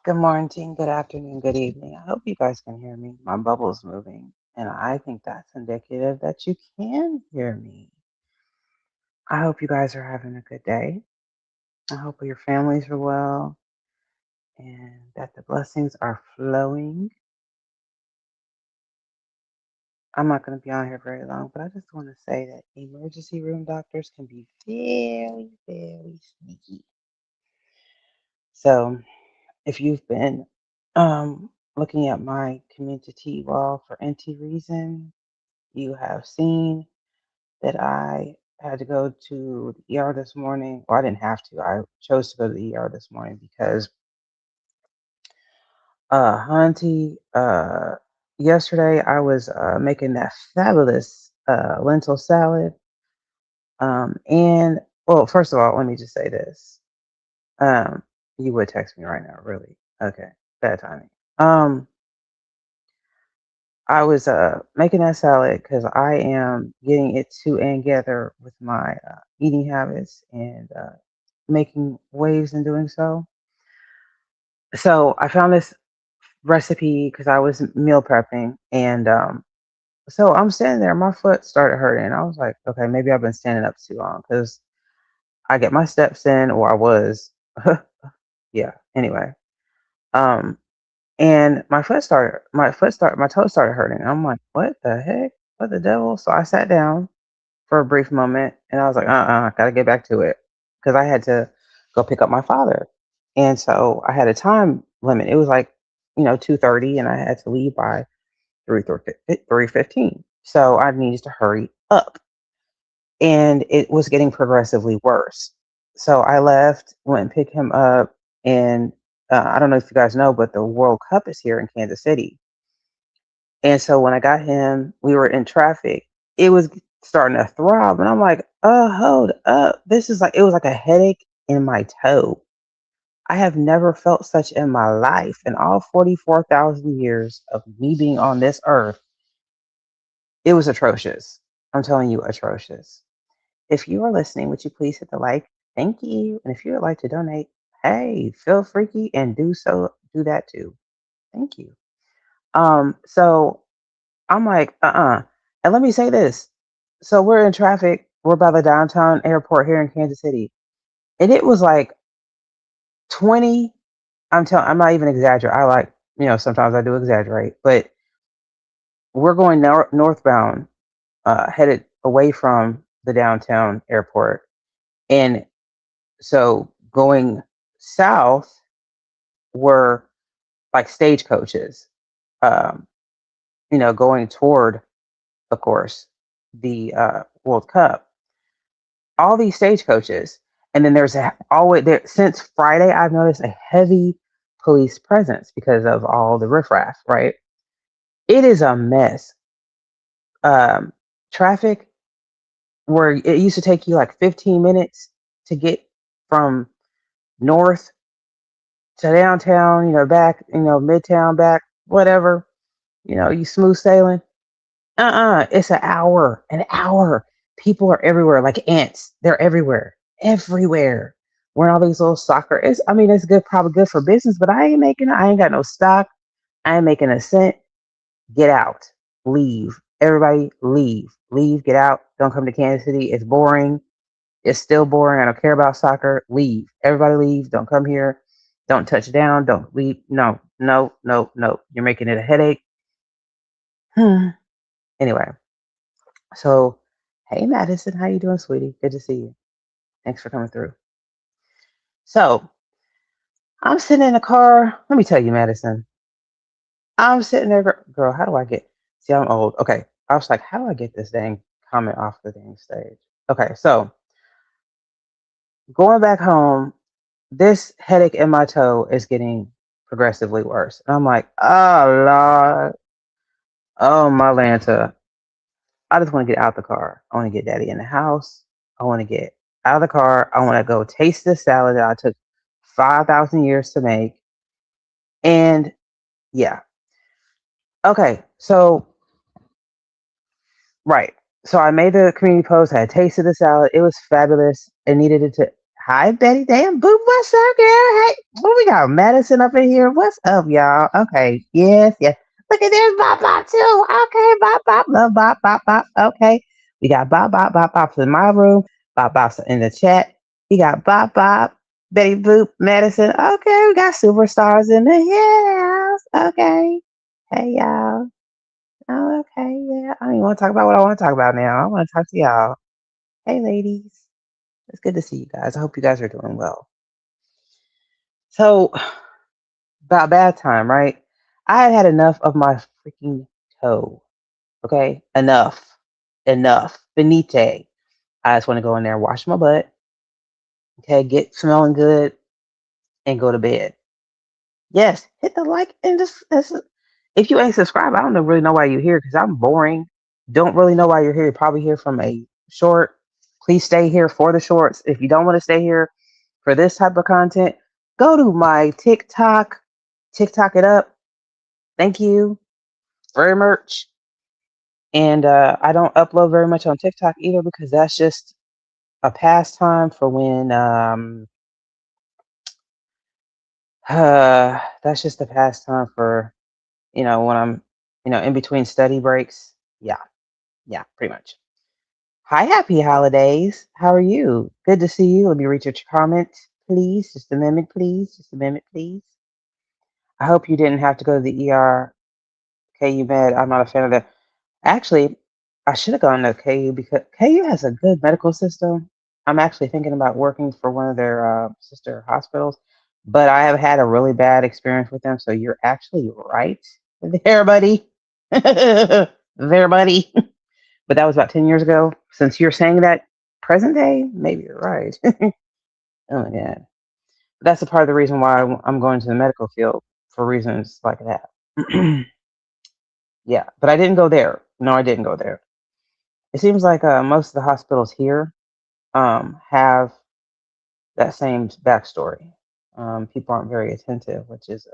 Good morning, good afternoon, good evening. I hope you guys can hear me. My bubble's moving, and I think that's indicative that you can hear me. I hope you guys are having a good day. I hope your families are well and that the blessings are flowing. I'm not going to be on here very long, but I just want to say that emergency room doctors can be very, very sneaky. So, if you've been looking at my community wall for any reason, you have seen that I had to go to the ER this morning. Well, I didn't have to. I chose to go to the ER this morning because Hunty, yesterday I was making that fabulous lentil salad. And well, first of all, let me just say this. Um, you would text me right now, really? Okay, bad timing. Um, I was making that salad because I am getting it to and together with my eating habits and making waves in doing so. So I found this recipe because I was meal prepping, and so I'm standing there. My foot started hurting. I was like, okay, maybe I've been standing up too long because I get my steps in, or I was, yeah. Anyway, um, and my toe started hurting. I'm like, what the heck? What the devil? So I sat down for a brief moment, and I was like, gotta get back to it because I had to go pick up my father, and so I had a time limit. It was like 2:30, and I had to leave by 3:15. So I needed to hurry up, and it was getting progressively worse. So I left, went and picked him up, and I don't know if you guys know, but the World Cup is here in Kansas City, and so when I got him, we were in traffic. It was starting to throb, and I'm like, "Oh, hold up! This is like it was like a headache in my toe. I have never felt such in my life in all 44,000 years of me being on this earth. It was atrocious. I'm telling you, atrocious. If you are listening, would you please hit the like? Thank you. And if you would like to donate, hey, feel freaky and do so. Do that too. Thank you. So I'm like, And let me say this. So we're in traffic. We're by the downtown airport here in Kansas City. And it was like 20. I'm not even exaggerating. I like, sometimes I do exaggerate, but we're going northbound, headed away from the downtown airport. And so going south were like stagecoaches, um, going toward, of course, the World Cup. All these stagecoaches, and then there's always there since Friday. I've noticed a heavy police presence because of all the riffraff. Right, it is a mess. Um, Traffic where it used to take you like 15 minutes to get from north to downtown, back, midtown, back, whatever, you smooth sailing. It's an hour. People are everywhere like ants. They're everywhere, everywhere. Wearing all these little soccer. I mean, it's good, probably good for business, but I ain't got no stock. I ain't making a cent. Get out. Leave. Everybody leave. Leave, get out. Don't come to Kansas City. It's boring. It's still boring. I don't care about soccer. Leave. Everybody leave. Don't come here. Don't touch down. Don't leave. No, no, no, no. You're making it a headache. Anyway, so hey Madison, how you doing, sweetie? Good to see you. Thanks for coming through. So I'm sitting in the car. Let me tell you, Madison. I'm sitting there, girl. How do I get? See, I'm old. Okay, I was like, how do I get this dang comment off the dang stage? Okay, so going back home, this headache in my toe is getting progressively worse. And I'm like, oh Lord, oh my Lanta. I just want to get out the car. I want to get daddy in the house. I want to get out of the car. I want to go taste this salad that I took 5,000 years to make. And yeah. Okay. So, right. So I made the community post. I had tasted the salad. It was fabulous. It needed it to Hi, Betty. Damn, Boop. What's up, girl? Hey, what we got? Madison up in here. What's up, y'all? Okay. Yes, yes. Look at there's Bop Bop too. Okay, Bop Bop. Love Bop Bop Bop. Okay. We got Bop Bop Bop Bop's in my room. Bop Bop's in the chat. We got Bop Bop, Betty Boop, Madison. Okay, we got superstars in the house. Okay. Hey, y'all. Oh, okay. Yeah. I don't even want to talk about what I want to talk about now. I want to talk to y'all. Hey, ladies. It's good to see you guys. I hope you guys are doing well. So, about bad time, right? I had had enough of my freaking toe. Okay? Enough. Enough. Finite. I just want to go in there, wash my butt, okay, get smelling good, and go to bed. Yes, hit the like and just if you ain't subscribed, I don't really know why you're here because I'm boring. Don't really know why you're here. You're probably here from a short. Please stay here for the shorts. If you don't want to stay here for this type of content, go to my TikTok, TikTok it up. Thank you very much. And I don't upload very much on TikTok either because that's just a pastime for when that's just a pastime for when I'm in between study breaks. Yeah, yeah, pretty much. Hi, happy holidays. How are you? Good to see you. Let me read your comment, please. Just a minute, please. Just a minute, please. I hope you didn't have to go to the ER. KU Med. I'm not a fan of that. Actually, I should have gone to KU because KU has a good medical system. I'm actually thinking about working for one of their sister hospitals, but I have had a really bad experience with them. So you're actually right there, buddy. There, buddy. But that was about 10 years ago. Since you're saying that present day, maybe you're right. Oh my God. That's a part of the reason why I'm going to the medical field for reasons like that. Yeah, but I didn't go there. No, I didn't go there. It seems like most of the hospitals here have that same backstory. People aren't very attentive, which is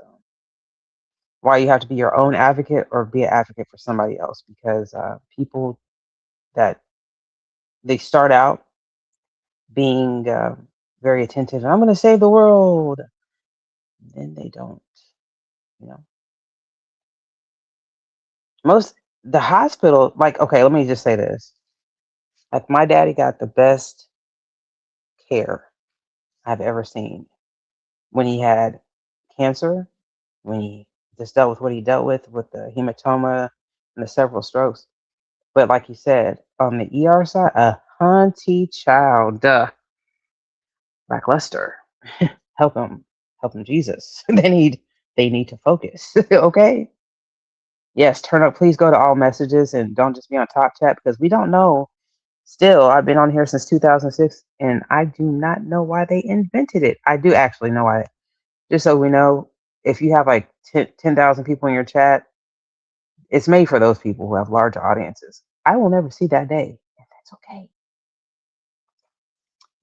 why you have to be your own advocate or be an advocate for somebody else because people that they start out being very attentive and I'm going to save the world, then they don't, you know. Most the hospital, like, okay, let me just say this. Like, my daddy got the best care I've ever seen when he had cancer, when he just dealt with what he dealt with the hematoma and the several strokes. But like you said, on the ER side, a hunty child, lackluster. help help him, Jesus. They need to focus. Okay. Yes, turn up. Please go to all messages and don't just be on top chat because we don't know. Still, I've been on here since 2006 and I do not know why they invented it. I do actually know why. Just so we know, if you have like 10,000 people in your chat, it's made for those people who have large audiences. I will never see that day, and that's okay.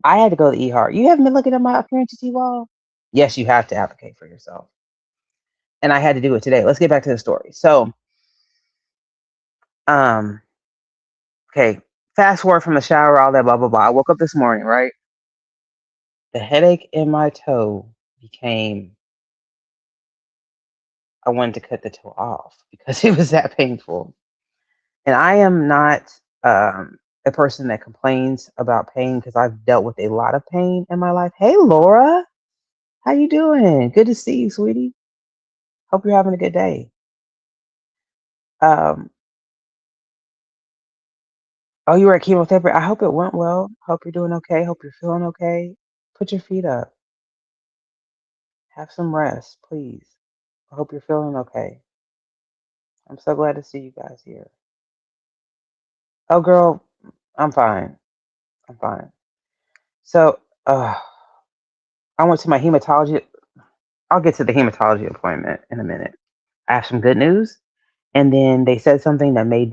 I had to go to the ER. You haven't been looking at my appearance wall? Yes, you have to advocate for yourself. And I had to do it today. Let's get back to the story. So, um, okay, fast forward from the shower, all that, blah, blah, blah. I woke up this morning, right? The headache in my toe became, I wanted to cut the toe off because it was that painful. And I am not a person that complains about pain because I've dealt with a lot of pain in my life. Hey, Laura, how you doing? Good to see you, sweetie. Hope you're having a good day. Um, oh, you were at chemotherapy. I hope it went well. Hope you're doing okay. Hope you're feeling okay. Put your feet up. Have some rest, please. I hope you're feeling okay. I'm so glad to see you guys here. Oh, girl, I'm fine. I'm fine. So, I went to my hematology. I'll get to the hematology appointment in a minute. I have some good news. And then they said something that made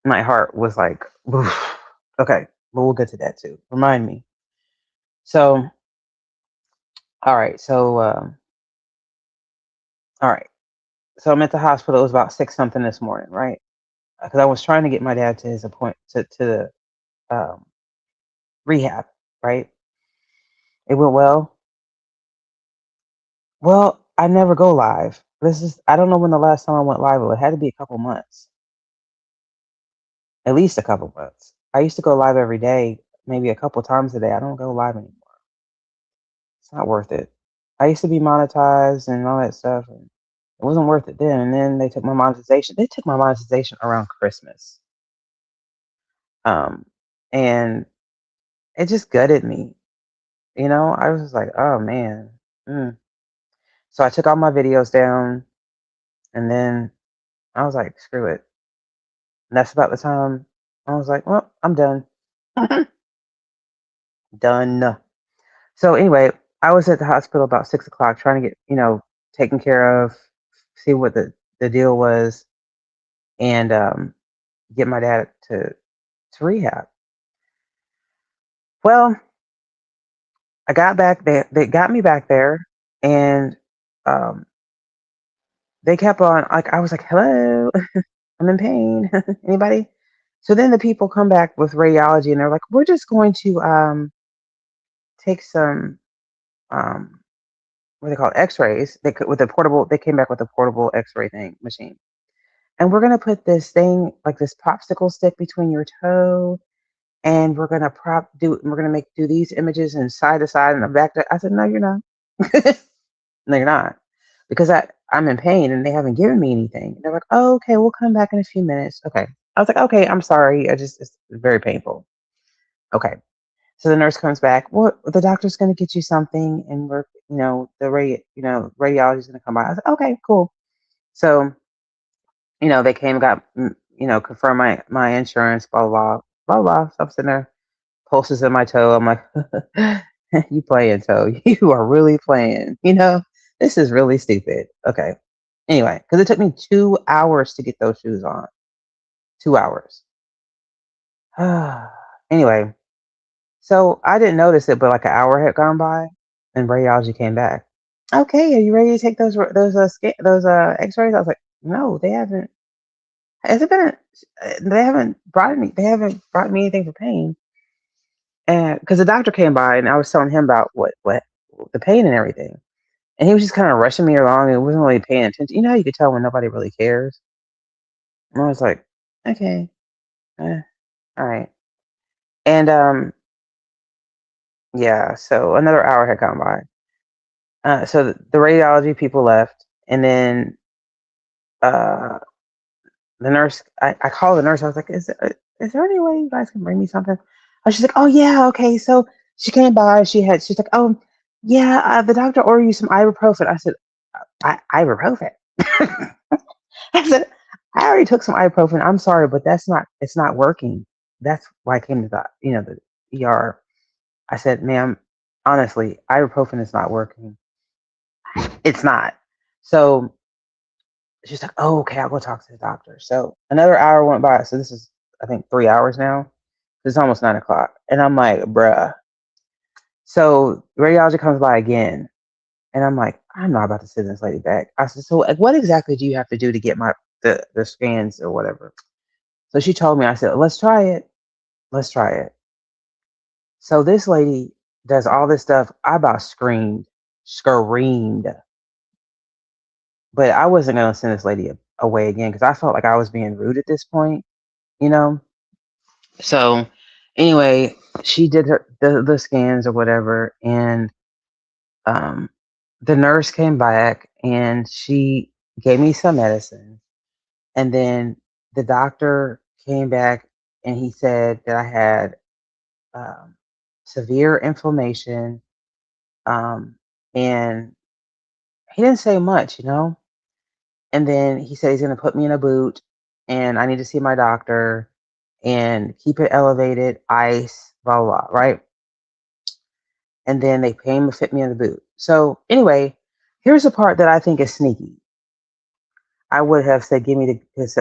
my heart was like, oof. Okay, but we'll get to that too. Remind me. So, all right. So, all right. So I'm at the hospital. It was about 6 something this morning, right? Because I was trying to get my dad to his appointment to the rehab, right? It went well. Well, I never go live. I don't know when the last time I went live. It had to be a couple months, at least a couple months. I used to go live every day, maybe a couple times a day. I don't go live anymore. It's not worth it. I used to be monetized and all that stuff, and it wasn't worth it then. And then they took my monetization. They took my monetization around Christmas, um, and it just gutted me. I was just like, oh man. Mm. So I took all my videos down, and then I was like, screw it. And that's about the time I was like, well, I'm done. Done. So anyway, I was at the hospital about 6 o'clock trying to get, taken care of, see what the deal was, and get my dad to rehab. Well, I got back there. They got me back there, and um, they kept on. Like I was like, "Hello, I'm in pain. Anybody?" So then the people come back with radiology, and they're like, "We're just going to take some what they call X-rays. With a portable. They came back with a portable X-ray thing machine, and we're gonna put this thing like this popsicle stick between your toe, and we're gonna we're gonna do these images and side to side and the back to. I said, no, you're not. No, you're not. Because I'm in pain and they haven't given me anything. They're like, oh, okay, we'll come back in a few minutes. Okay. I was like, okay, I'm sorry. It's very painful. Okay. So the nurse comes back. Well, the doctor's going to get you something, and radiology's going to come by. I was like, okay, cool. So, they came, got, confirmed my insurance, blah, blah, blah, blah. So I'm sitting there, pulses in my toe. I'm like, you playing, toe. You are really playing. This is really stupid. Okay. Anyway, because it took me 2 hours to get those shoes on. 2 hours. Anyway, so I didn't notice it, but like an hour had gone by, and radiology came back. Okay, are you ready to take those X-rays? I was like, no, they haven't. Has it been? They haven't brought me. They haven't brought me anything for pain. And because the doctor came by, and I was telling him about what the pain and everything, and he was just kind of rushing me along and wasn't really paying attention. You know how you could tell when nobody really cares. And I was like, okay, all right. And yeah, so another hour had gone by. So the radiology people left, and then uh, the nurse. I called the nurse. I was like, is there any way you guys can bring me something? Oh, she's like, oh yeah, okay. So she came by. She's like, oh yeah, the doctor ordered you some ibuprofen. I said, ibuprofen. I said, I already took some ibuprofen. I'm sorry, but it's not working. That's why I came to the ER. I said, ma'am, honestly, ibuprofen is not working. It's not. So she's like, oh, okay, I'll go talk to the doctor. So another hour went by. So this is, I think, 3 hours now. It's almost 9 o'clock. And I'm like, bruh. So radiology comes by again. And I'm like, I'm not about to send this lady back. I said, so like, what exactly do you have to do to get the scans or whatever? So she told me, I said, let's try it. Let's try it. So this lady does all this stuff. I about screamed. But I wasn't going to send this lady away again because I felt like I was being rude at this point, you know? So anyway, she did the scans or whatever. And um, the nurse came back and she gave me some medicine. And then the doctor came back and he said that I had um, severe inflammation. And he didn't say much. And then he said he's going to put me in a boot and I need to see my doctor and keep it elevated, ice, blah, blah, blah, right? And then they came to fit me in the boot. So anyway, here's the part that I think is sneaky. I would have said, give me this.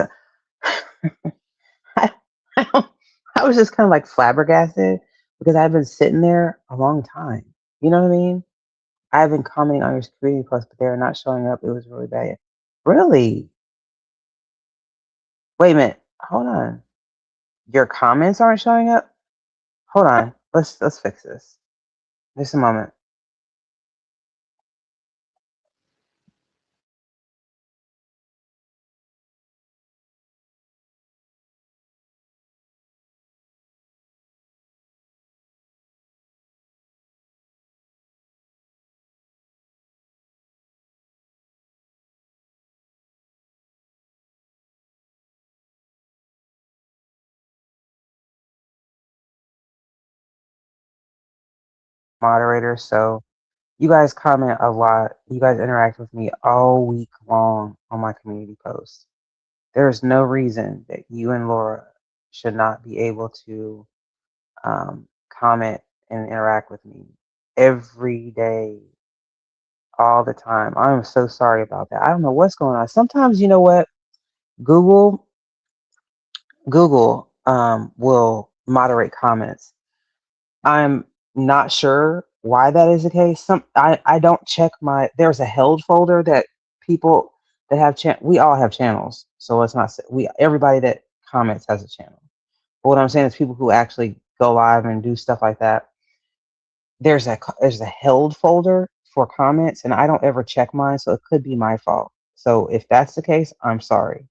I, I was just kind of like flabbergasted because I've been sitting there a long time. You know what I mean? I've been commenting on your Security Plus, but they're not showing up. It was really bad. Really? Wait a minute. Hold on. Your comments aren't showing up? Hold on. Let's fix this. Just a moment. Moderator, so you guys comment a lot. You guys interact with me all week long on my community posts. There's no reason that you and Laura should not be able to comment and interact with me every day, all the time. I'm so sorry about that. I don't know what's going on. Sometimes, you know what? Google Google will moderate comments. I'm not sure why that is the case. I don't check my. There's a held folder that people that have we all have channels. So let's not say we everybody that comments has a channel. But what I'm saying is people who actually go live and do stuff like that. There's a held folder for comments, and I don't ever check mine, so it could be my fault. So if that's the case, I'm sorry.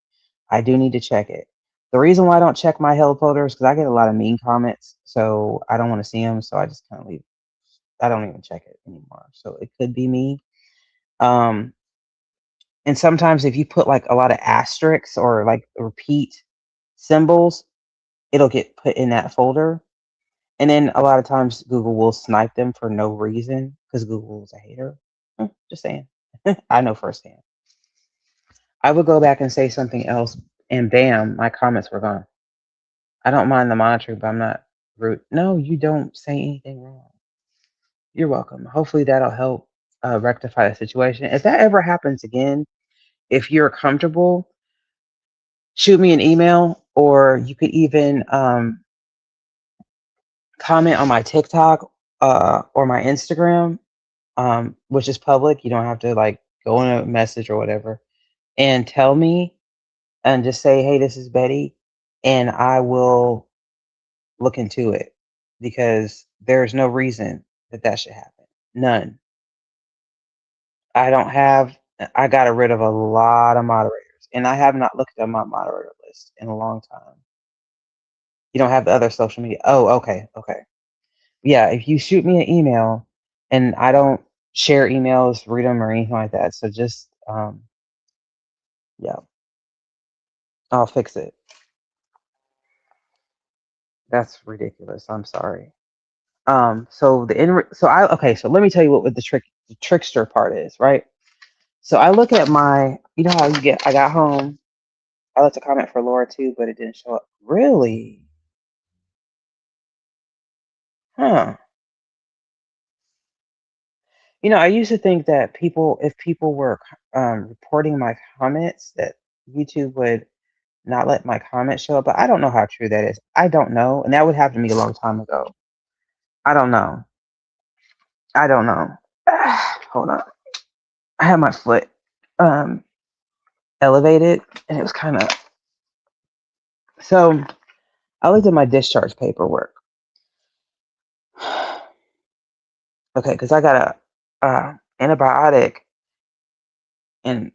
I do need to check it. The reason why I don't check my held folder is because I get a lot of mean comments, so I don't want to see them. So I just kind of leave. I don't even check it anymore. So it could be me. Um, and sometimes if you put like a lot of asterisks or like repeat symbols, it'll get put in that folder. And then a lot of times Google will snipe them for no reason because Google is a hater. Just saying. I know firsthand. I would go back and say something else, and bam, my comments were gone. I don't mind the monitoring, but I'm not rude. No, you don't say anything wrong. You're welcome. Hopefully that'll help rectify the situation. If that ever happens again, if you're comfortable, shoot me an email, or you could even comment on my TikTok or my Instagram, which is public. You don't have to like go in a message or whatever, and tell me and just say, "Hey, this is Betty," and I will look into it because there's no reason that that should happen. None. I don't have. I got rid of a lot of moderators, and I have not looked at my moderator list in a long time. You don't have the other social media. Oh, okay, okay. Yeah, if you shoot me an email, and I don't share emails, read them, or anything like that. So just, yeah, I'll fix it. That's ridiculous. I'm sorry. So so I okay. So let me tell you what the trickster part is, right? So I look at my, you know how you get. I got home. I left a comment for Laura too, but it didn't show up. Really? Huh. You know, I used to think that if people were reporting my comments, that YouTube would not let my comments show up. But I don't know how true that is. I don't know, and that would happen to me a long time ago. I don't know. I don't know. Hold on. I had my foot um, elevated, and it was kind of so. I looked at my discharge paperwork. Okay, because I got a antibiotic and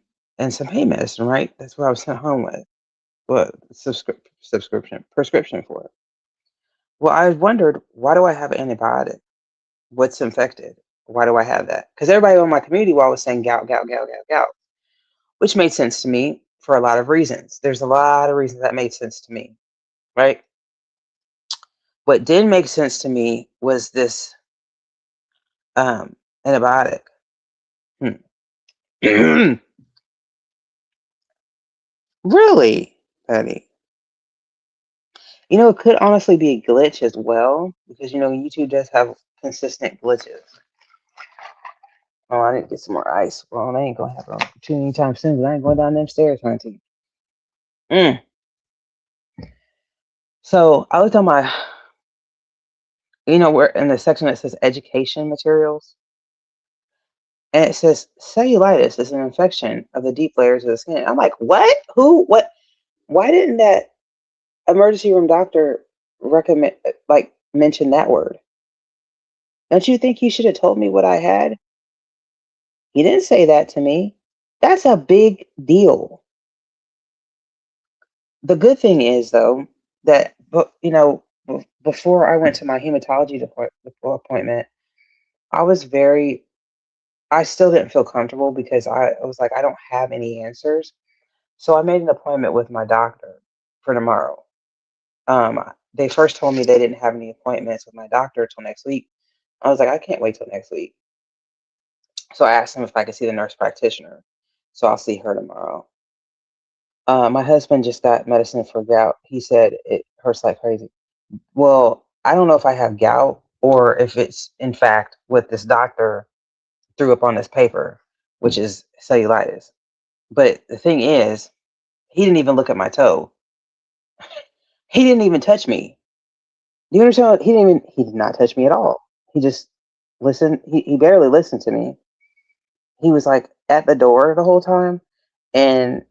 some pain medicine, right? That's what I was sent home with. What subscription prescription for it. Well, I wondered, why do I have an antibiotic? What's infected? Why do I have that? Because everybody on my community wall was saying gout, gout, gout, gout, gout, which made sense to me for a lot of reasons. There's a lot of reasons that made sense to me, right? What didn't make sense to me was this antibiotic. Really, Patty? You know, it could honestly be a glitch as well because you know YouTube does have consistent glitches. Oh, I need to get some more ice. Well, I ain't gonna have an opportunity anytime soon. But I ain't going down them stairs, hunty. Mm. So I looked on my, you know, where in the section that says education materials, and it says cellulitis is an infection of the deep layers of the skin. I'm like, what? Who? What? Why didn't that emergency room doctor recommend, like, mention that word? Don't you think he should have told me what I had? He didn't say that to me. That's a big deal. The good thing is, though, that before I went to my hematology appointment, I was very. I still didn't feel comfortable because I was like, I don't have any answers. So I made an appointment with my doctor for tomorrow. They first told me they didn't have any appointments with my doctor till next week. I was like, I can't wait till next week. So I asked him if I could see the nurse practitioner. So I'll see her tomorrow. My husband just got medicine for gout. He said it hurts like crazy. Well, I don't know if I have gout or if it's in fact what this doctor threw up on this paper, which is cellulitis. But the thing is, he didn't even look at my toe. He didn't even touch me. Do you understand? He did not touch me at all. He just listened. He barely listened to me. He was like at the door the whole time, and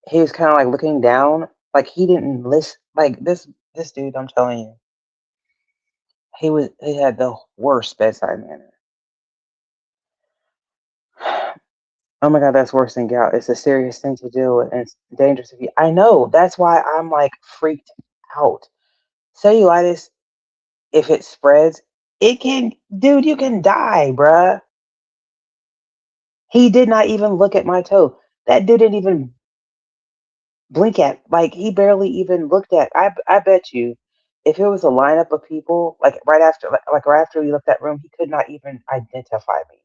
he was kind of like looking down, like he didn't listen. Like this dude, I'm telling you, he had the worst bedside manner. Oh my god, that's worse than gout. It's a serious thing to deal with, and it's dangerous if you. I know. That's why I'm like freaked out. Cellulitis, if it spreads, it can, dude, you can die, bruh. He did not even look at my toe. That dude didn't even blink at, like, he barely even looked at. I bet you, if it was a lineup of people, like right after we left that room, he could not even identify me.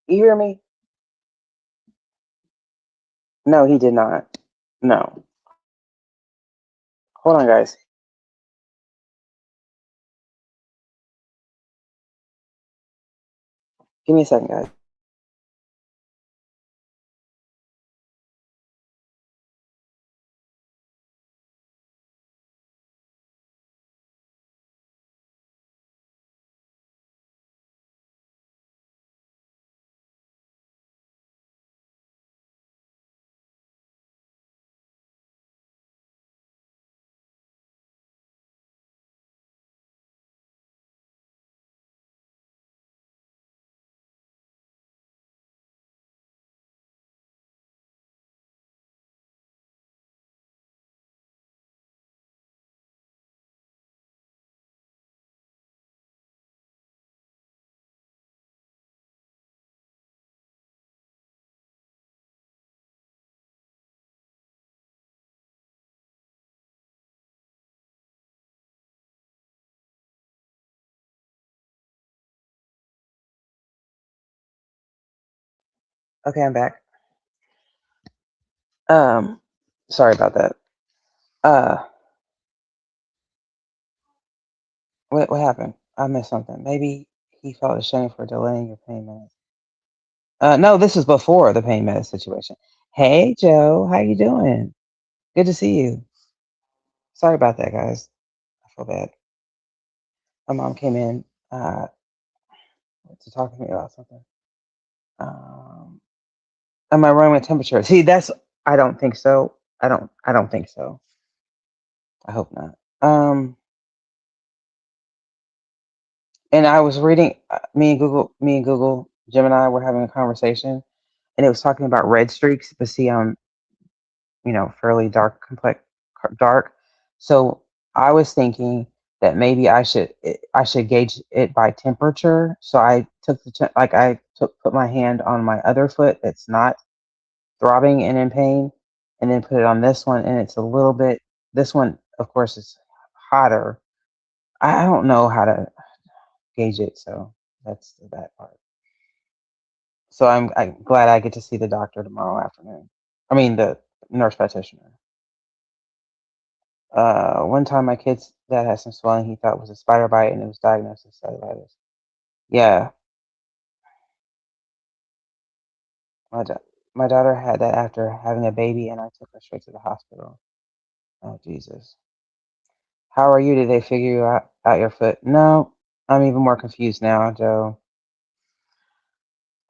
You hear me? No, he did not. No. Hold on, guys. Give me a second, guys. Okay, I'm back. Um, Sorry about that. Uh, what happened? I missed something. Maybe he felt ashamed for delaying your payment. No, this was before the pain med situation. Hey, Joe, how you doing? Good to see you. Sorry about that, guys. I feel bad. My mom came in uh, to talk to me about something. Um, am I running with temperature? See, that's. I don't think so. I don't think so. I hope not. And I was reading. Me and Google Gemini were having a conversation, and it was talking about red streaks. But see, I'm fairly dark. So I was thinking that maybe I should gauge it by temperature. So I took put my hand on my other foot that's not throbbing and in pain, and then put it on this one, and it's a little bit. This one, of course, is hotter. I don't know how to gauge it, so that's that part. So I'm glad I get to see the doctor tomorrow afternoon. I mean the nurse practitioner. One time my kid's dad had some swelling he thought was a spider bite and it was diagnosed as cellulitis. Yeah, my da- my daughter had that after having a baby and I took her straight to the hospital. Oh Jesus. How are you? Did they figure you out your foot? No, I'm even more confused now, Joe.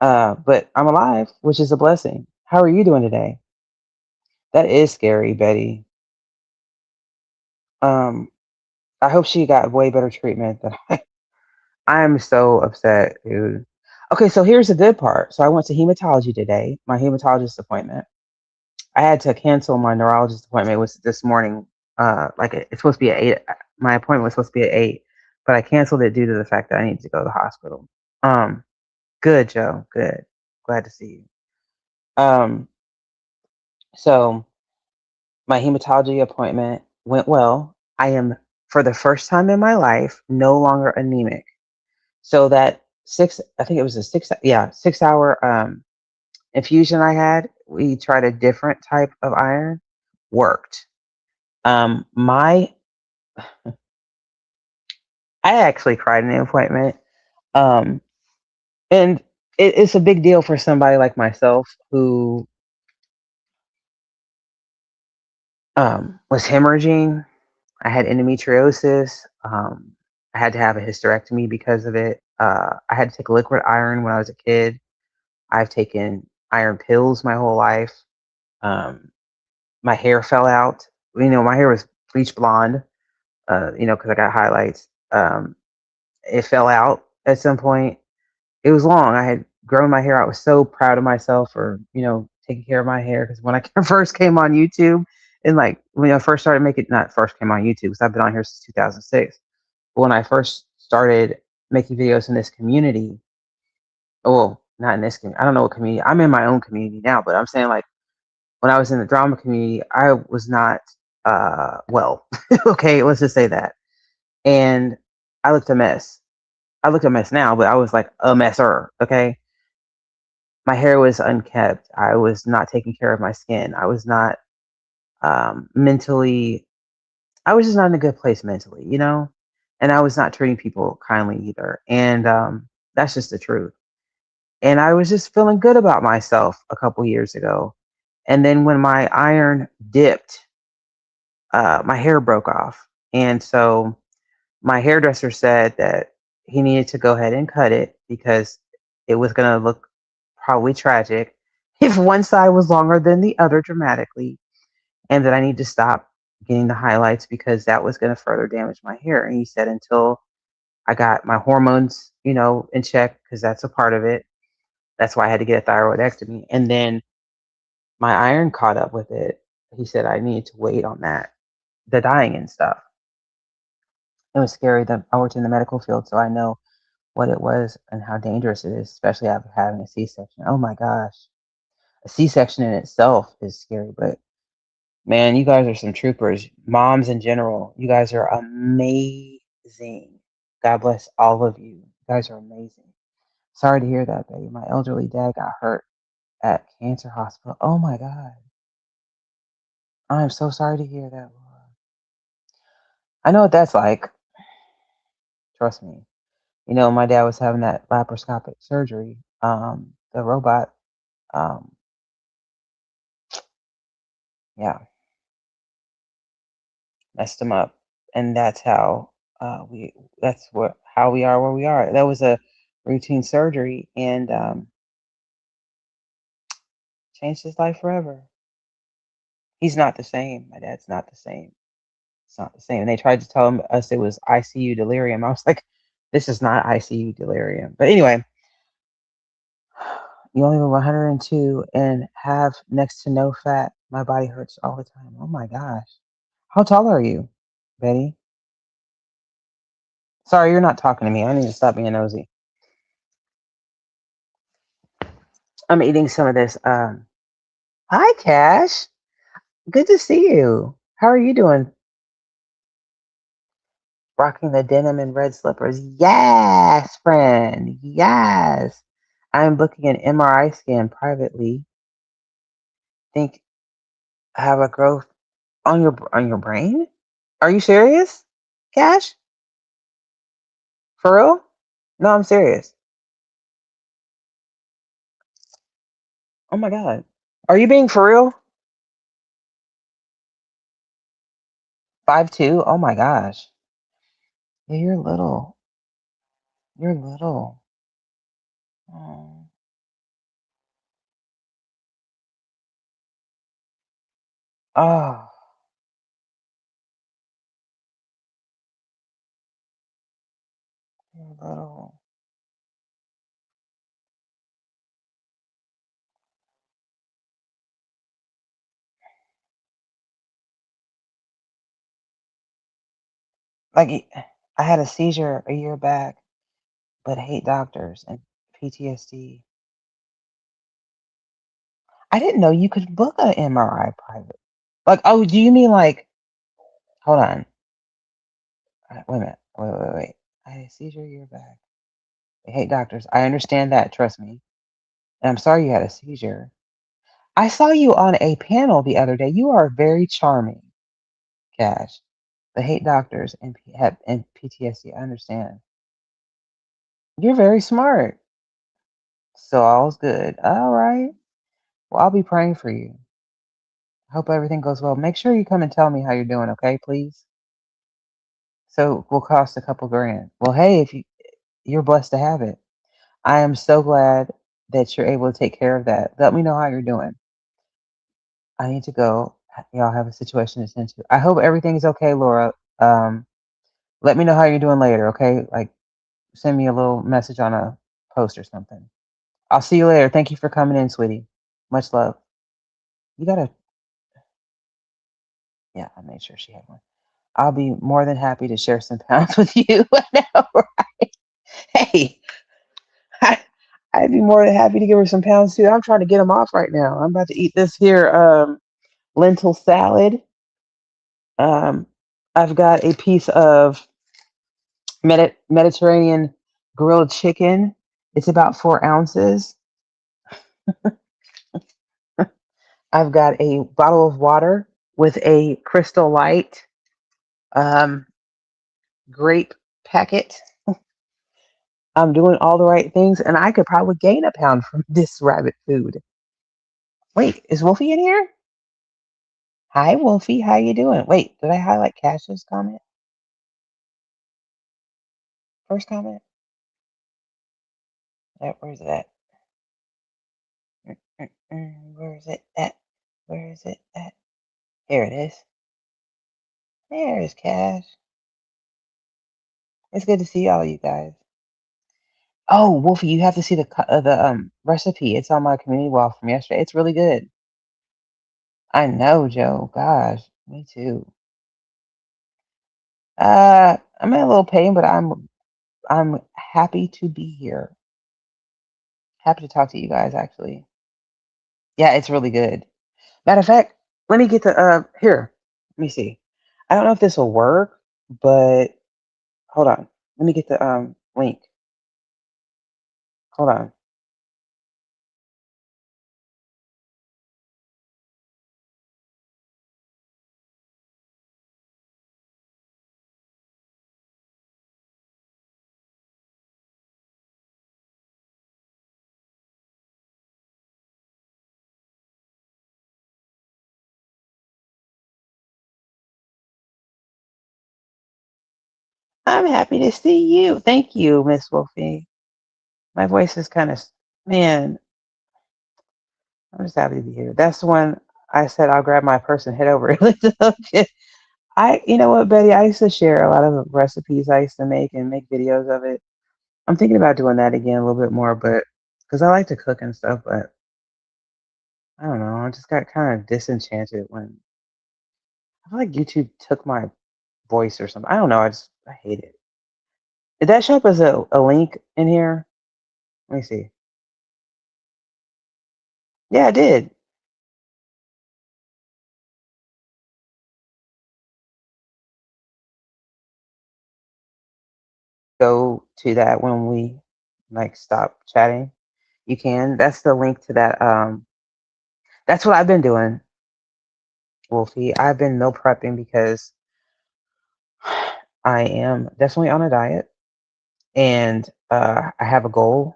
But I'm alive, which is a blessing. How are you doing today? That is scary, Betty. Um, I hope she got way better treatment than I. I'm so upset, dude. Okay, so here's the good part. So I went to hematology today, my hematologist appointment. I had to cancel my neurologist appointment. It was this morning. It's supposed to be at 8. My appointment was supposed to be at 8, but I canceled it due to the fact that I needed to go to the hospital. Um, Good, Joe. Good. Glad to see you. Um, so my hematology appointment went well. I am, for the first time in my life, no longer anemic. So that I think it was a 6 hour infusion I had. We tried a different type of iron, worked. My I actually cried in the appointment. Um, and it's a big deal for somebody like myself who was hemorrhaging. I had endometriosis. I had to have a hysterectomy because of it. I had to take liquid iron when I was a kid. I've taken iron pills my whole life. Um, my hair fell out. My hair was bleach blonde, because I got highlights. It fell out at some point. It was long. I had grown my hair. I was so proud of myself for, taking care of my hair. Because when I first came on YouTube, and like when I first started making, not first came on YouTube, because I've been on here since 2006. But when I first started making videos in this community, well, not in this community, I don't know what community. I'm in my own community now, but I'm saying like when I was in the drama community, I was not well. Okay, let's just say that. And I looked a mess. I look a mess now, but I was like a messer. Okay, my hair was unkept. I was not taking care of my skin. I was not mentally. I was just not in a good place mentally. And I was not treating people kindly either. And that's just the truth. And I was just feeling good about myself a couple years ago. And then when my iron dipped, my hair broke off. And so my hairdresser said that he needed to go ahead and cut it because it was going to look probably tragic if one side was longer than the other dramatically, and that I need to stop getting the highlights because that was going to further damage my hair. And he said until I got my hormones, in check, because that's a part of it. That's why I had to get a thyroidectomy. And then my iron caught up with it. He said I needed to wait on that, the dying and stuff. It was scary that I worked in the medical field, so I know what it was and how dangerous it is, especially after having a C-section. Oh my gosh. A C-section in itself is scary, but man, you guys are some troopers. Moms in general, you guys are amazing. God bless all of you. You guys are amazing. Sorry to hear that, baby. My elderly dad got hurt at cancer hospital. Oh my God. I'm so sorry to hear that, Laura. I know what that's like. Trust me. My dad was having that laparoscopic surgery. The robot, um, yeah, messed him up, and that's how we. That's what how we are where we are. That was a routine surgery, and changed his life forever. He's not the same. My dad's not the same. It's not the same. And they tried to tell us it was ICU delirium. I was like, this is not ICU delirium. But anyway, you only weigh 102 and have next to no fat. My body hurts all the time. Oh my gosh. How tall are you, Betty? Sorry, you're not talking to me. I need to stop being nosy. I'm eating some of this. Hi, Cash. Good to see you. How are you doing? Rocking the denim and red slippers. Yes, friend. Yes. I'm booking an MRI scan privately. Think I have a growth on your brain? Are you serious? Cash? For real? No, I'm serious. Oh my god. Are you being for real? 5'2"? Oh my gosh. Yeah, you're little. You're little. Oh. Oh. Little, like I had a seizure a year back, but hate doctors and PTSD. I didn't know you could book an MRI private. Like, oh, do you mean like? Hold on. Wait a minute. Wait. I had a seizure a year back. I hate doctors. I understand that. Trust me. And I'm sorry you had a seizure. I saw you on a panel the other day. You are very charming, Cash. The hate doctors and and PTSD. I understand. You're very smart. So all's good. All right. Well, I'll be praying for you. Hope everything goes well. Make sure you come and tell me how you're doing, okay, please? So it will cost a couple grand. Well, hey, if you're blessed to have it. I am so glad that you're able to take care of that. Let me know how you're doing. I need to go. Y'all have a situation to tend to. I hope everything's okay, Laura. Let me know how you're doing later, okay? Like send me a little message on a post or something. I'll see you later. Thank you for coming in, sweetie. Much love. You gotta, yeah, I made sure she had one. I'll be more than happy to share some pounds with you. Hey, I, I'd be more than happy to give her some pounds too. I'm trying to get them off right now. I'm about to eat this here lentil salad. Um, I've got a piece of Mediterranean grilled chicken. It's about 4 ounces. I've got a bottle of water with a Crystal Light um, grape packet. I'm doing all the right things, and I could probably gain a pound from this rabbit food. Wait, is Wolfie in here? Hi, Wolfie. How you doing? Wait, did I highlight Cash's comment? First comment? Where's it at? Where is it at? Where is it at? Here it is. There's Cash. It's good to see all you guys. Oh, Wolfie, you have to see the recipe. It's on my community wall from yesterday. It's really good. I know, Joe. Gosh, me too. I'm in a little pain, but I'm happy to be here. Happy to talk to you guys. Actually, yeah, it's really good. Matter of fact, let me get the here. Let me see. I don't know if this will work, but hold on. Let me get the link. Hold on. I'm happy to see you. Thank you, Miss Wolfie. My voice is kind of man. I'm just happy to be here. That's the one I said I'll grab my purse and head over. You know what, Betty? I used to share a lot of recipes I used to make and make videos of it. I'm thinking about doing that again a little bit more, but because I like to cook and stuff, but I don't know. I just got kind of disenchanted when I feel like YouTube took my voice or something. I don't know. I hate it. Did that show up as a link in here? Let me see. Yeah, I did. Go to that when we like stop chatting. You can. That's the link to that. That's what I've been doing, Wolfie. I've been meal prepping because I am definitely on a diet, and I have a goal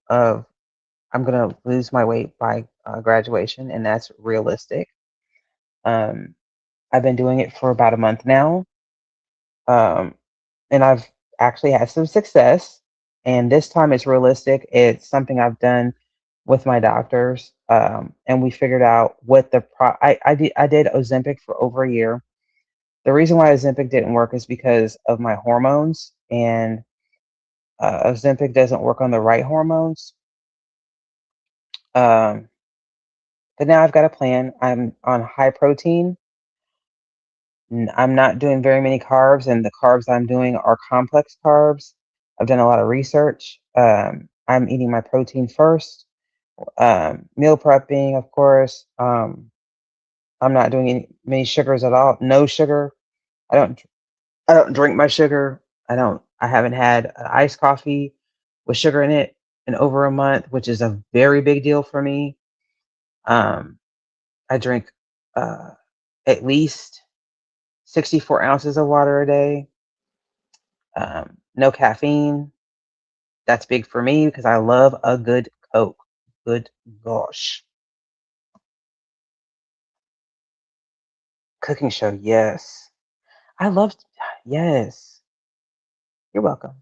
of I'm gonna lose my weight by graduation, and that's realistic. Um, I've been doing it for about a month now, um, and I've actually had some success. And this time it's realistic. It's something I've done with my doctors, and we figured out what I did Ozempic for over a year. The reason why Ozempic didn't work is because of my hormones, and Ozempic doesn't work on the right hormones. Um, but now I've got a plan. I'm on high protein. I'm not doing very many carbs, and the carbs I'm doing are complex carbs. I've done a lot of research. I'm eating my protein first. Meal prepping, of course. I'm not doing many sugars at all. No sugar. I don't. I don't drink my sugar. I haven't had an iced coffee with sugar in it in over a month, which is a very big deal for me. Um, I drink uh, at least 64 ounces of water a day. No caffeine. That's big for me because I love a good Coke. Good gosh. Cooking show, yes. I love, yes. You're welcome.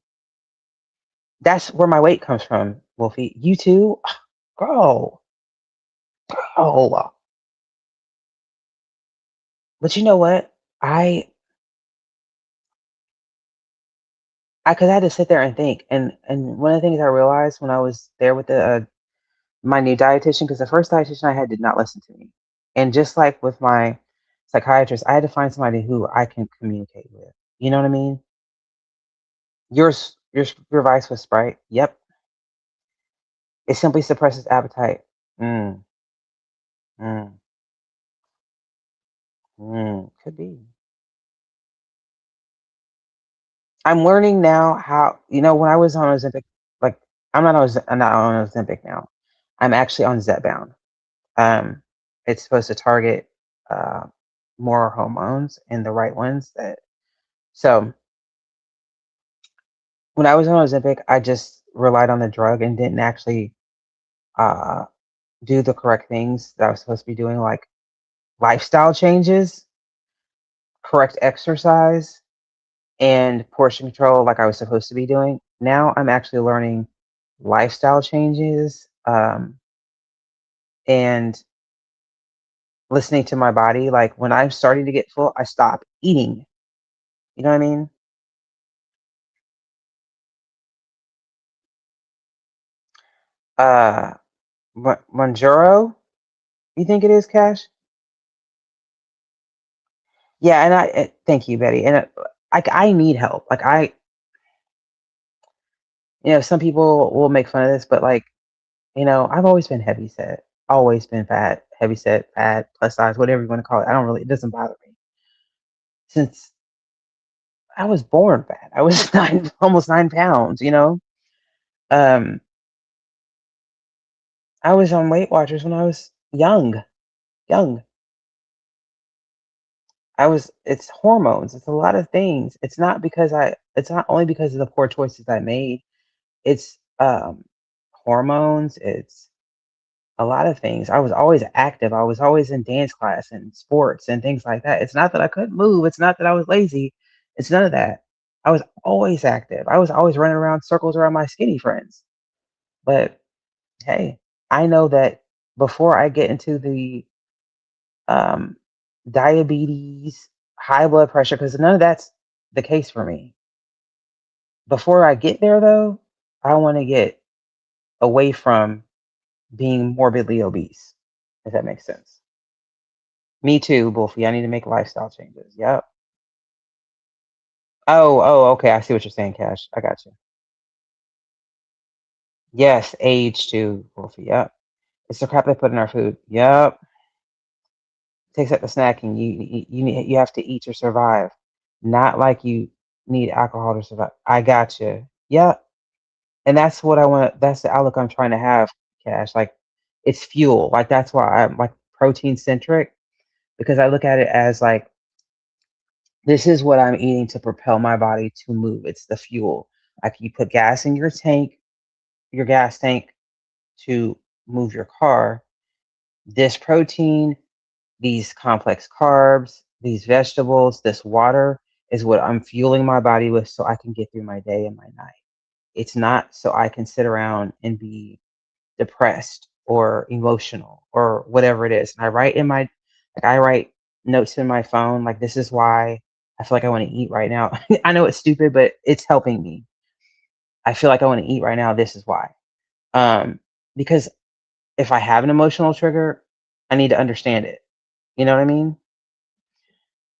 That's where my weight comes from, Wolfie. You too? Girl, girl. But you know what? Because I had to sit there and think. And one of the things I realized when I was there with my new dietitian, because the first dietitian I had did not listen to me. And just like with my psychiatrist, I had to find somebody who I can communicate with. You know what I mean? Your advice was Sprite. Yep. It simply suppresses appetite. Mm, mm, could be. I'm learning now how, when I was on Ozempic, like I'm not on Ozempic now. I'm actually on Zepbound. Um, it's supposed to target uh, more hormones and the right ones. So when I was on Ozempic, I just relied on the drug and didn't actually uh, do the correct things that I was supposed to be doing, like lifestyle changes, correct exercise, and portion control, like I was supposed to be doing. Now I'm actually learning lifestyle changes and listening to my body. Like when I'm starting to get full, I stop eating. You know what I mean? Uh, Monjuro, you think it is, Cash? Yeah, and thank you, Betty. And I need help. Like some people will make fun of this, but like, I've always been heavy set, always been fat, heavy set, fat, plus size, whatever you want to call it. I don't really, it doesn't bother me since I was born fat. I was almost 9 pounds. Um, I was on Weight Watchers when I was young, young. It's hormones. It's a lot of things. It's not only because of the poor choices I made. It's hormones. It's a lot of things. I was always active. I was always in dance class and sports and things like that. It's not that I couldn't move. It's not that I was lazy. It's none of that. I was always active. I was always running around circles around my skinny friends. But hey, I know that before I get into the um, diabetes, high blood pressure, because none of that's the case for me. Before I get there, though, I want to get away from being morbidly obese, if that makes sense. Me too, Wolfie. I need to make lifestyle changes. Yep. Oh, okay. I see what you're saying, Cash. I got you. Yes, age too, Wolfie. Yep. It's the crap they put in our food. Yep. Takes up the snacking. You have to eat to survive. Not like you need alcohol to survive. I got you. Yep. And that's what I want. That's the outlook I'm trying to have, Cash. Like it's fuel. Like that's why I'm like protein centric because I look at it as like this is what I'm eating to propel my body to move. It's the fuel. Like you put gas in your tank, your gas tank to move your car. This protein, these complex carbs, these vegetables, this water is what I'm fueling my body with so I can get through my day and my night. It's not so I can sit around and be depressed or emotional or whatever it is. And I write notes in my phone like this is why I feel like I want to eat right now. I know it's stupid, but it's helping me. I feel like I want to eat right now. This is why. Um, because if I have an emotional trigger, I need to understand it. You know what I mean?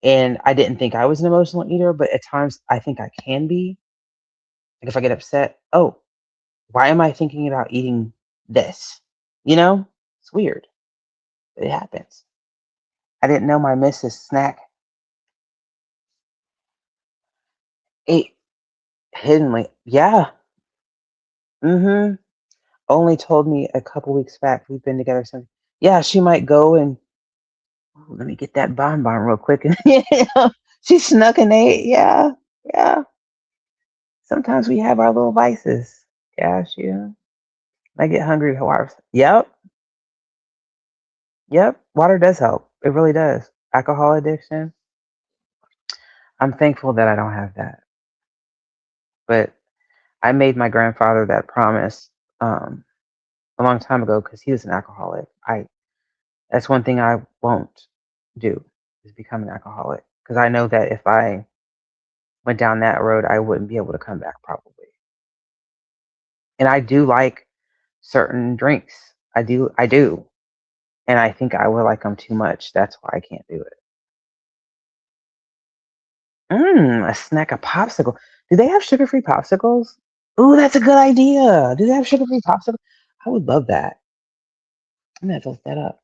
And I didn't think I was an emotional eater, but at times I think I can be. Like if I get upset, oh, why am I thinking about eating this? You know, it's weird. It happens. I didn't know my missus snack ate hiddenly. Yeah. Mm-hmm. Only told me a couple weeks back. We've been together since. Yeah, she might go and "Ooh, let me get that bonbon real quick." And she snuck and ate. Yeah, yeah. Sometimes we have our little vices. Gosh, yeah. I get hungry. Water. Yep, yep. Water does help. It really does. Alcohol addiction. I'm thankful that I don't have that. But I made my grandfather that promise um, a long time ago because he was an alcoholic. I That's one thing I won't do is become an alcoholic because I know that if I went down that road, I wouldn't be able to come back probably. And I do like certain drinks. I do, and I think I would like them too much. That's why I can't do it. A snack, a popsicle. Do they have sugar-free popsicles? Ooh, that's a good idea. Do they have sugar-free popsicles? I would love that. I'm gonna have to look that up.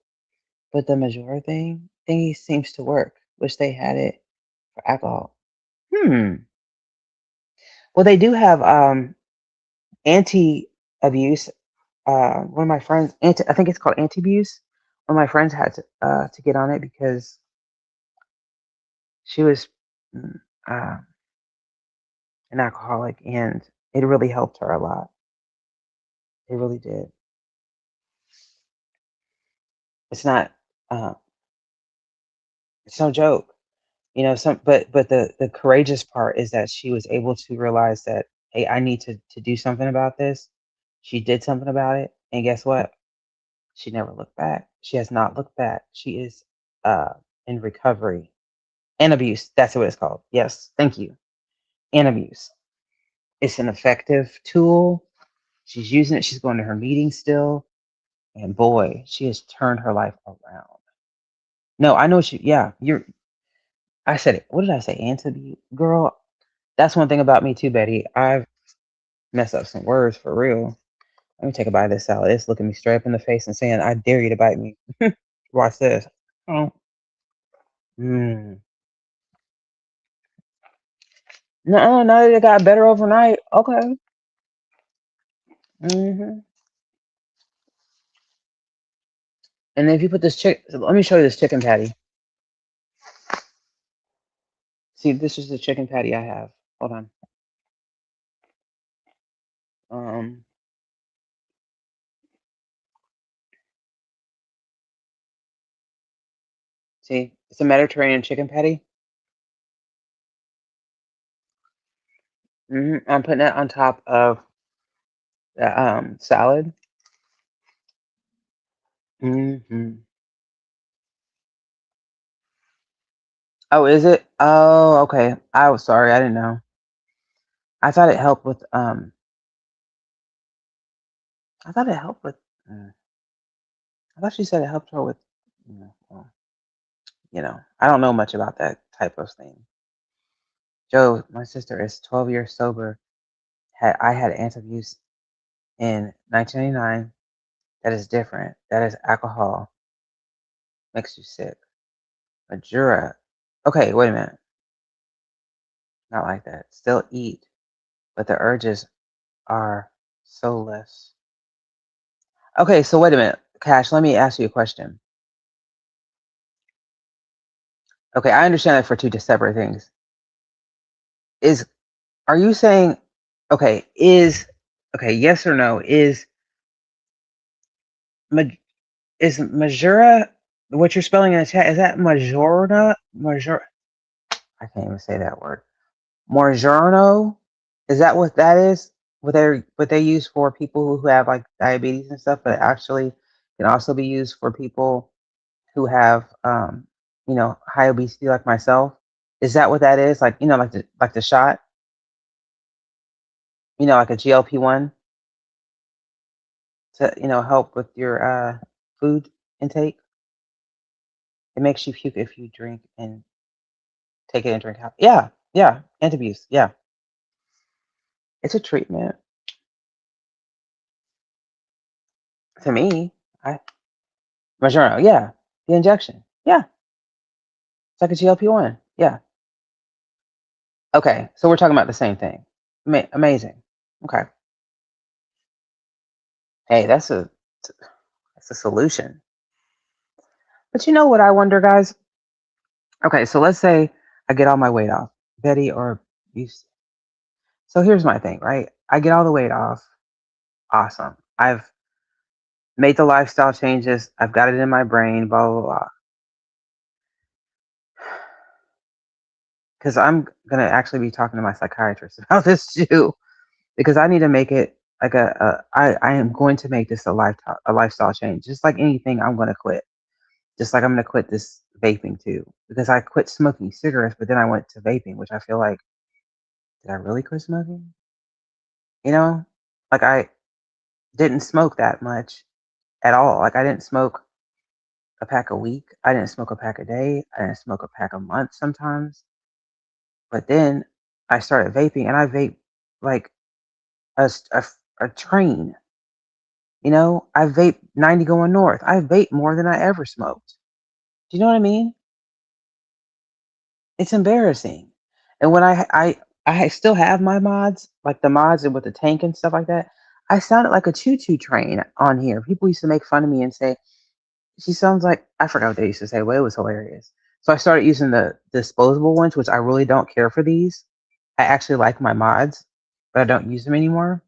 But the Majora thingy seems to work. Wish they had it for alcohol. Hmm. Well, they do have anti-abuse. One of my friends, I think it's called anti-abuse. One of my friends had to get on it because she was mm, uh, an alcoholic, and it really helped her a lot. It really did. It's not. Uh, it's no joke, you know. But the courageous part is that she was able to realize that, hey, I need to do something about this. She did something about it, and guess what? She never looked back. She has not looked back. She is uh, in recovery and abuse. That's what it's called. Yes, thank you. And abuse. It's an effective tool. She's using it. She's going to her meetings still, and boy, she has turned her life around. No, I know she. Yeah, you're. I said it. What did I say? Anti girl. That's one thing about me too, Betty. I've messed up some words for real. Let me take a bite of this salad. It's looking me straight up in the face and saying, "I dare you to bite me." Watch this. Oh. Mm. No, now that it got better overnight. Okay. Hmm. And if you put this let me show you this chicken patty. See, this is the chicken patty I have. Hold on. Um, See, it's a Mediterranean chicken patty. I'm putting it on top of the salad. Hmm. Oh, is it? Oh, okay. I was sorry. I didn't know. I thought it helped with. I thought it helped with. Uh, I thought she said it helped her with. Well, I don't know much about that type of thing. Joe, my sister is 12 years sober. I had antabuse in 1999. That is different. That is alcohol. Makes you sick. Majura. Okay, wait a minute. Not like that. Still eat, but the urges are so less. Okay, so wait a minute. Cash, let me ask you a question. Okay, I understand that for two separate things. Is Are you saying yes or no, ma- is Majura what you're spelling in the chat, is that Major I can't even say that word. Morgiorno? Is that what that is? What they use for people who have like diabetes and stuff, but actually can also be used for people who have high obesity like myself. Is that what that is? Like, like the shot? like a GLP-1 to, help with your food intake. It makes you puke if you drink and take it and drink half. Yeah, yeah, antabuse. Yeah, it's a treatment to me. I Mounjaro. Yeah, the injection. Yeah, it's like a GLP-1. Yeah. Okay, so we're talking about the same thing. Amazing. Okay. Hey, that's a solution. But you know what I wonder, guys? Okay, so let's say I get all my weight off, Betty, or you. So here's my thing, right? I get all the weight off. Awesome. I've made the lifestyle changes. I've got it in my brain, blah, blah, blah. Because I'm going to actually be talking to my psychiatrist about this too. Because I need to make it like I am going to make this a lifestyle change. Just like anything, I'm going to quit. Just like I'm going to quit this vaping too. Because I quit smoking cigarettes, but then I went to vaping, which I feel like, did I really quit smoking? You know, like I didn't smoke that much at all. Like I didn't smoke a pack a week. I didn't smoke a pack a day. I didn't smoke a pack a month sometimes. But then I started vaping and I vape like a train. I vape 90 going north. I vape more than I ever smoked. Do you know what I mean? It's embarrassing. And when I still have my mods, like the mods and with the tank and stuff like that, I sounded like a choo choo train on here. People used to make fun of me and say, she sounds like, I forgot what they used to say, but it was hilarious. So I started using the disposable ones, which I really don't care for these. I actually like my mods, but I don't use them anymore.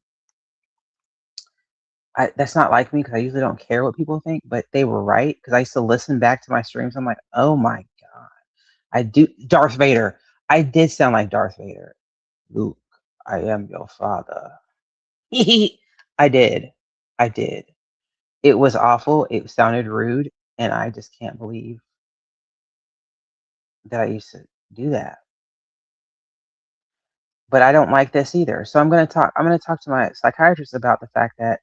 That's not like me because I usually don't care what people think, but they were right because I used to listen back to my streams. I'm like, oh my God. I do. Darth Vader. I did sound like Darth Vader. Luke, I am your father. I did. I did. It was awful. It sounded rude. And I just can't believe that I used to do that. But I don't like this either. So I'm going to talk to my psychiatrist about the fact that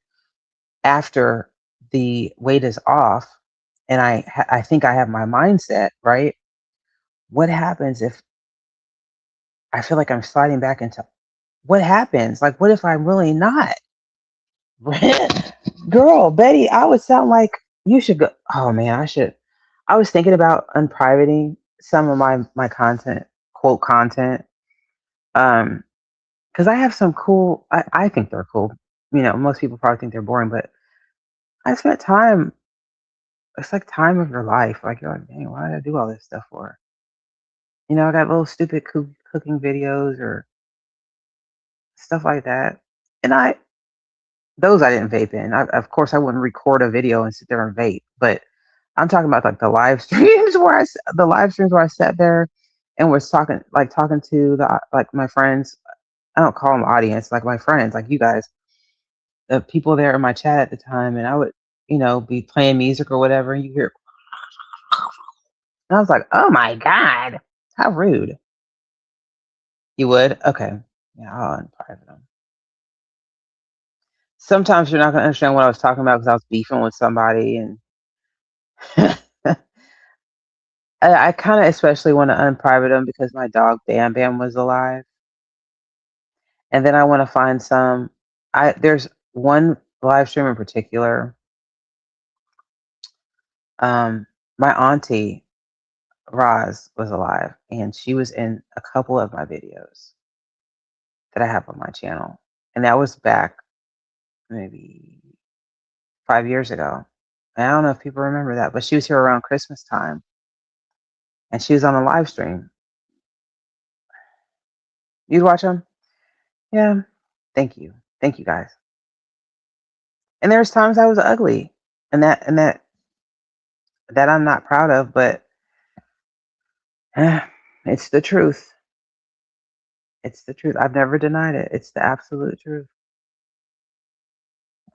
after the weight is off and I think I have my mindset, right? What happens if I feel like I'm sliding back into what happens? Like what if I'm really not? Girl, Betty, I would sound like you should go. Oh man, I should. I was thinking about unprivating some of my content, quote content. Um, because I have some cool. I think they're cool. Most people probably think they're boring, but I spent time. It's like time of your life. Like you're like, dang, why did I do all this stuff for? I got little stupid cooking videos or stuff like that, and those I didn't vape in. Of course, I wouldn't record a video and sit there and vape, but I'm talking about like the live streams where I sat there and was talking to like my friends. I don't call them audience, like my friends, like you guys, the people there in my chat at the time, and I would, be playing music or whatever, and you hear, and I was like, oh my God, how rude. You would? Okay. Yeah, I'll unprivate them. Sometimes you're not going to understand what I was talking about because I was beefing with somebody, and I kind of especially want to unprivate them because my dog Bam Bam was alive, and then I want to find some. There's one live stream in particular. Um, my auntie Roz was alive, and she was in a couple of my videos that I have on my channel, and that was back maybe 5 years ago. And I don't know if people remember that, but she was here around Christmas time, and she was on a live stream. You'd watch them? Yeah. Thank you guys. And there's times I was ugly, and that I'm not proud of, but it's the truth. It's the truth. I've never denied it. It's the absolute truth.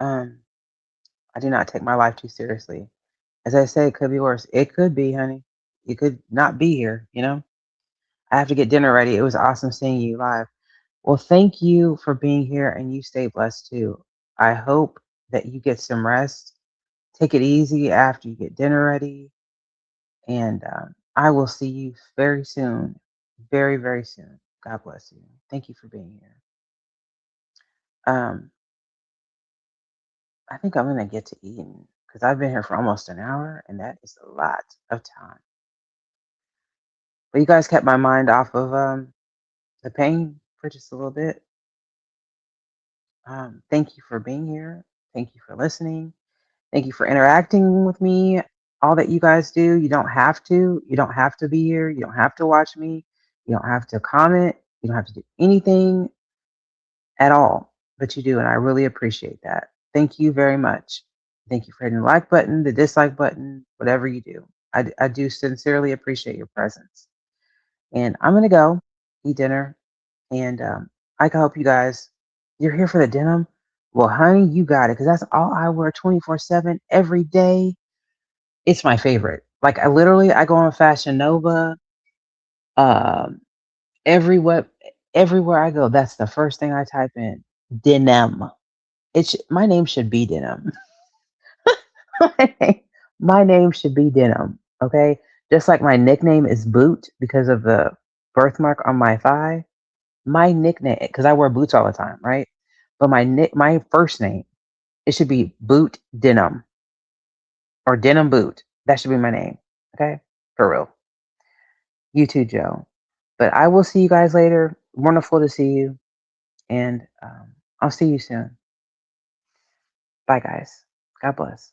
Um, I do not take my life too seriously. As I say, it could be worse. It could be, honey. You could not be here. I have to get dinner ready. It was awesome seeing you live. Well, thank you for being here and you stay blessed too. I hope that you get some rest. Take it easy after you get dinner ready. And I will see you very soon. Very, very soon. God bless you. Thank you for being here. Um, I think I'm going to get to eating because I've been here for almost an hour and that is a lot of time. But you guys kept my mind off of the pain for just a little bit. Thank you for being here. Thank you for listening. Thank you for interacting with me. All that you guys do, you don't have to. You don't have to be here. You don't have to watch me. You don't have to comment. You don't have to do anything at all, but you do. And I really appreciate that. Thank you very much. Thank you for hitting the like button, the dislike button, whatever you do. I do sincerely appreciate your presence. And I'm going to go eat dinner. And I can help you guys. You're here for the denim? Well, honey, you got it. Because that's all I wear 24/7 every day. It's my favorite. Like I go on Fashion Nova. Um, everywhere, everywhere I go, that's the first thing I type in. Denim. My name should be Denim. My name should be Denim. Okay, just like my nickname is Boot because of the birthmark on my thigh. My nickname, because I wear boots all the time, right? But my first name, it should be Boot Denim or Denim Boot. That should be my name. Okay, for real. You too, Joe. But I will see you guys later. Wonderful to see you, and I'll see you soon. Bye, guys. God bless.